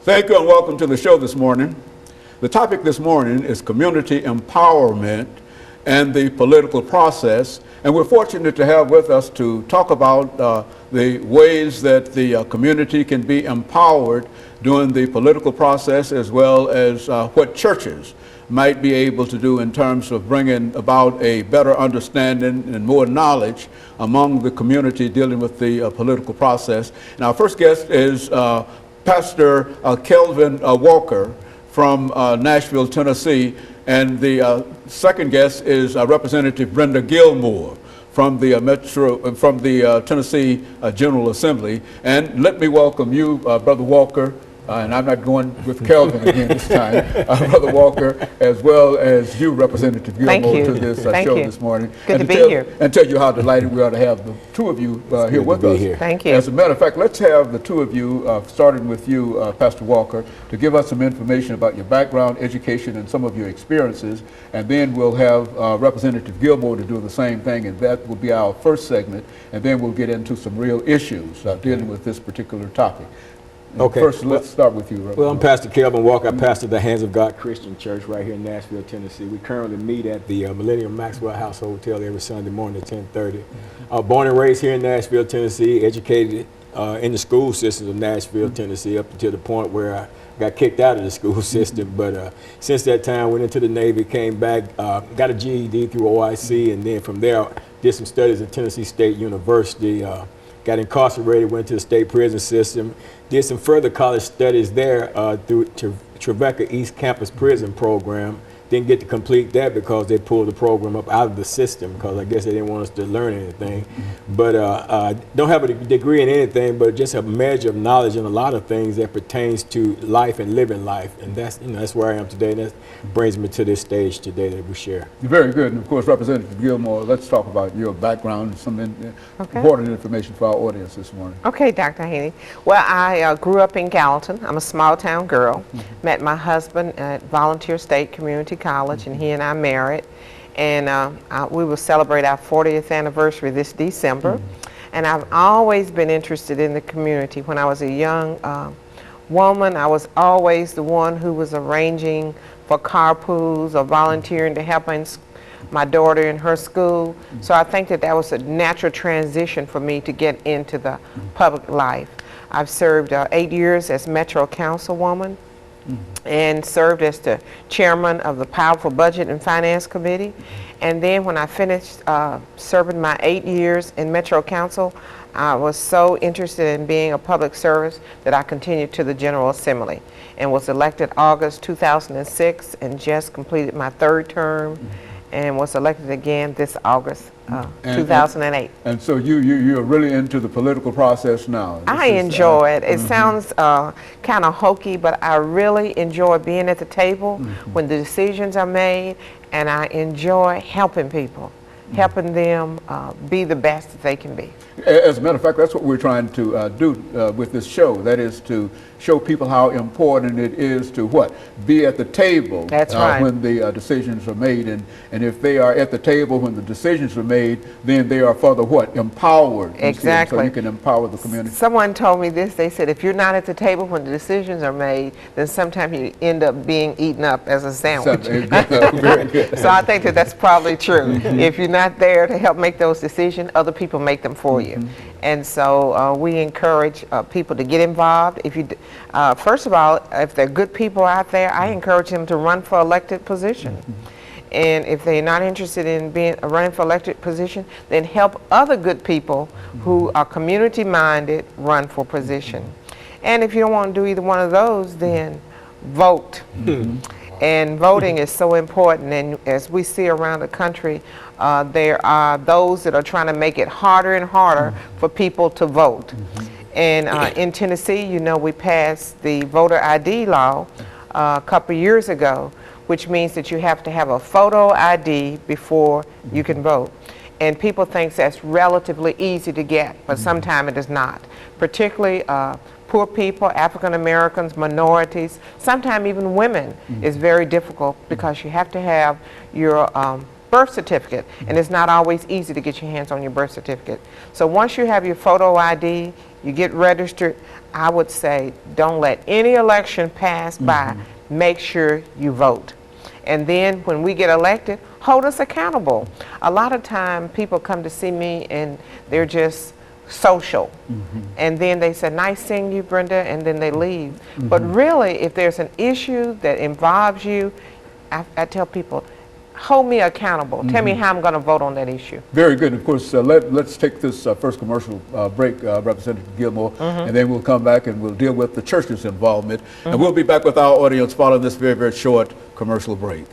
Thank you and welcome to the show this morning. The topic this morning is community empowerment and the political process. And we're fortunate to have with us to talk about the ways that the community can be empowered during the political process, as well as what churches might be able to do in terms of bringing about a better understanding and more knowledge among the community dealing with the political process. And our first guest is Pastor KWalker from Nashville, Tennessee, and the second guest is Representative Brenda Gilmore from the Tennessee General Assembly. And let me welcome you, Brother Walker. And I'm not going with Kelvin again this time, Brother Walker, as well as you, Representative Gilmore, to this show this morning. Good to be here. And tell you how delighted we are to have the two of you here with us. Here. Thank you. As a matter of fact, let's have the two of you, starting with you, Pastor Walker, to give us some information about your background, education, and some of your experiences. And then we'll have Representative Gilmore to do the same thing, and that will be our first segment. And then we'll get into some real issues dealing with this particular topic. Okay. First, let's start with you. Well, I'm Pastor KWalker. I pastor the Hands of God Christian Church right here in Nashville, Tennessee. We currently meet at the Millennium Maxwell House Hotel every Sunday morning at 10:30. Born and raised here in Nashville, Tennessee, educated in the school system of Nashville, Tennessee, up until the point where I got kicked out of the school system. But since that time, went into the Navy, came back, got a GED through OIC, and then from there, did some studies at Tennessee State University. Got incarcerated, went to the state prison system, did some further college studies there through Trevecca East Campus Prison Program. Didn't get to complete that because they pulled the program up out of the system because I guess they didn't want us to learn anything. But don't have a degree in anything, but just a measure of knowledge in a lot of things that pertains to life and living life. And that's where I am today. And that brings me to this stage today that we share. Very good. And of course, Representative Gilmore, let's talk about your background and some important information for our audience this morning. Okay, Dr. Haney. Well, I grew up in Gallatin. I'm a small town girl. Met my husband at Volunteer State Community College, and he and I married, and we will celebrate our 40th anniversary this December. And I've always been interested in the community. When I was a young woman, I was always the one who was arranging for carpools or volunteering to help my daughter in her school. So I think that was a natural transition for me to get into the public life. I've served 8 years as Metro Councilwoman, and served as the chairman of the Powerful Budget and Finance Committee. And then when I finished serving my 8 years in Metro Council, I was so interested in being a public service that I continued to the General Assembly and was elected August 2006 and just completed my third term and was elected again this August 2008. And so you're really into the political process now. I enjoy it. It sounds kind of hokey, but I really enjoy being at the table when the decisions are made, and I enjoy helping people, helping them be the best that they can be. As a matter of fact, that's what we're trying to do with this show. That is to show people how important it is to be at the table. That's right. When the decisions are made. And if they are at the table when the decisions are made, then they are further empowered. Exactly. So you can empower the community. Someone told me this. They said, if you're not at the table when the decisions are made, then sometimes you end up being eaten up as a sandwich. Very good. So I think that that's probably true. If you're not there to help make those decisions, other people make them for you. And so we encourage people to get involved. If you, first of all, if there are good people out there, I encourage them to run for elected position. And if they're not interested in running for elected position, then help other good people who are community minded run for position. And if you don't want to do either one of those, then vote. And voting is so important, and as we see around the country, there are those that are trying to make it harder and harder for people to vote. And in Tennessee, you know, we passed the voter ID law a couple years ago, which means that you have to have a photo ID before you can vote. And people think that's relatively easy to get, but sometimes it is not. Particularly poor people, African Americans, minorities, sometimes even women is very difficult because you have to have your birth certificate, and it's not always easy to get your hands on your birth certificate. So once you have your photo ID, you get registered, I would say don't let any election pass by. Make sure you vote. And then when we get elected, hold us accountable. A lot of time people come to see me and they're just social. And then they say, nice seeing you, Brenda, and then they leave. But really, if there's an issue that involves you, I tell people, hold me accountable. Tell me how I'm going to vote on that issue. Very good. Of course, let's take this first commercial break, Representative Gilmore, and then we'll come back and we'll deal with the church's involvement. And we'll be back with our audience following this very, very short commercial break.